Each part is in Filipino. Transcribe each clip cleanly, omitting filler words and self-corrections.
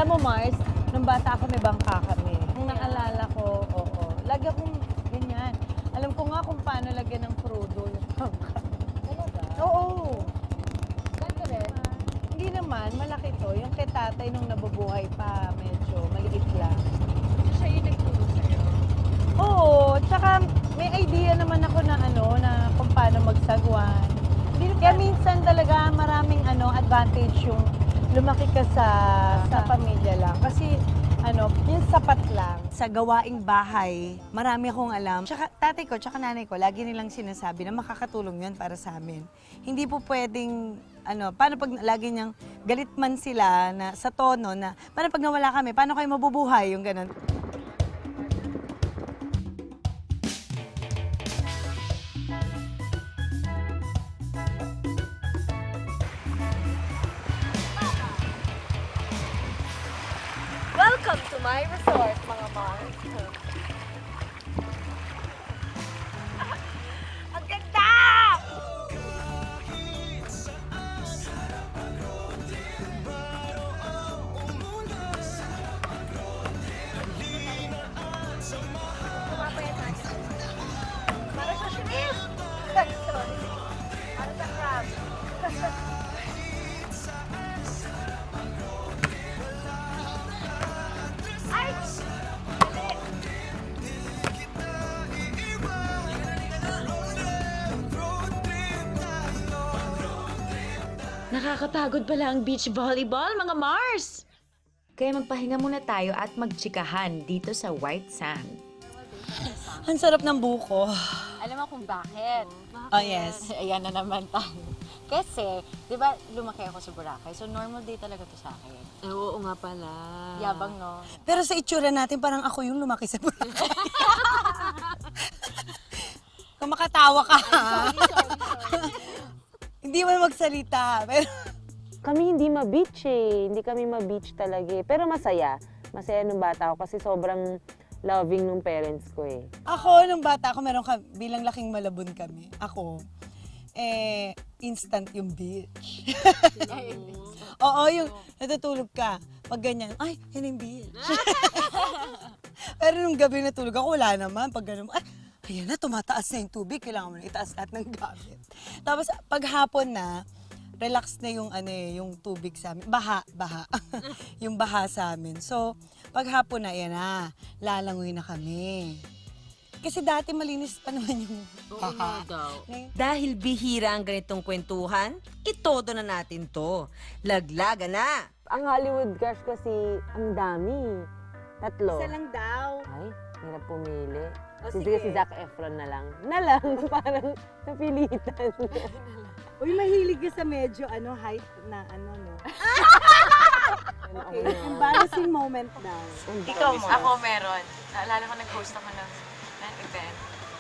Alam mo, Mars, nung bata ako may bangka kami. Kung naalala ko, oo. Lagi akong ganyan. Alam ko nga kung paano lagyan ng crudo yung bangka. Talaga? Oo. Ganda rin? Hindi naman, malaki to. Yung kay tatay nung nabubuhay pa, medyo maliit lang. So, siya yung nagturo sa'yo? Oo, tsaka may idea naman ako na na kung paano magsagwan. Kaya minsan talaga maraming advantage yung lumaki ka sa pamilya lang. Kasi yung sapat lang. Sa gawaing bahay, marami akong alam. Tsaka tatay ko, tsaka nanay ko, lagi nilang sinasabi na makakatulong yun para sa amin. Hindi po pwedeng, paano pag lagi niyang galit man sila na sa tono na, paano pag nawala kami, paano kayo mabubuhay, yung ganun. Welcome to my resort, mga Mars. Ang ganda! Para sa shrimp! Sorry. Para sa crab. Ay! Dali! Nakakapagod pala ang beach volleyball, mga Mars! Kaya magpahinga muna tayo at magtsikahan dito sa White Sand. Ang sarap ng buko. Alam mo kung bakit? Oh, yes. Ayan na naman tayo. Kasi, di ba, lumaki ako sa Boracay. So, normal day talaga to sa akin. Oo nga pala. Yabang, no? Pero sa itsura natin, parang ako yung lumaki sa Boracay. Kung makatawa ka, hindi mo magsalita. Pero Kami hindi ma-beach eh. Hindi kami ma-beach talaga eh. Pero masaya. Masaya nung bata ako kasi sobrang loving nung parents ko eh. ako, nung bata ako, bilang laking Malabon kami. Ako, instant yung beach. Oo, yung natutulog ka. Pag ganyan, ay, yan yung beach. Pero nung gabi natulog ako, wala naman. Pag ganun, ay, ayan na, tumataas na yung tubig. Kailangan mo na itaas lahat ng gamit. Tapos, pag hapon na, relax na yung yung tubig sa amin. Baha. Yung baha sa amin. So, pag hapon na, yan na, lalangoy na kami. Kasi dati malinis pa naman yung baha. Ngayon, Dahil bihira ang ganitong kwentuhan, itodo na natin to. Laglaga na! Ang Hollywood crush kasi, ang dami. Tatlo. isa lang daw. Ay, hirap pumili. O, Sige, sige. si Zac Efron na lang. Na lang, parang napilitan. Uy, mahilig ka sa medyo height na no. Okay, embarrassing moment daw. Ikaw mo. Ako meron. Naalala ko nag-host ako ng event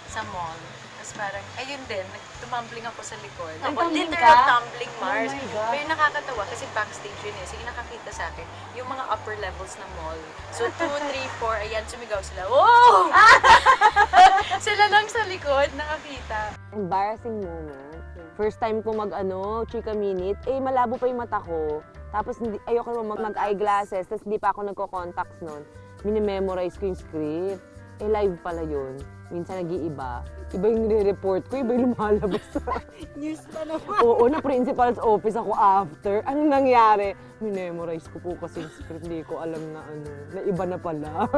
sa mall. Tapos parang, ayun din, tumambling ako sa likod. Nag-tumbling Literal ka? tumbling, Mars. Oh my God. Pero yung nakakatawa kasi backstage yun eh. Sige, nakakita sa akin yung mga upper levels ng mall. So 2, 3, 4, ayan, sumigaw sila. Whoa! Sila lang sa likod, nakakita. Embarrassing moment. First time ko chika minute, malabo pa yung mata ko. Tapos ayoko naman mag-eyeglasses, tapos hindi pa ako nagko-contacts nun. Minimemorize ko yung script. Live pala yun. Minsan nag-iiba. Iba yung nire-report ko, iba yung lumalabas. News pa naman. Oo, na principal's office ako after. Anong nangyari? Minimemorize ko po kasi yung script, hindi ko alam na na iba na pala.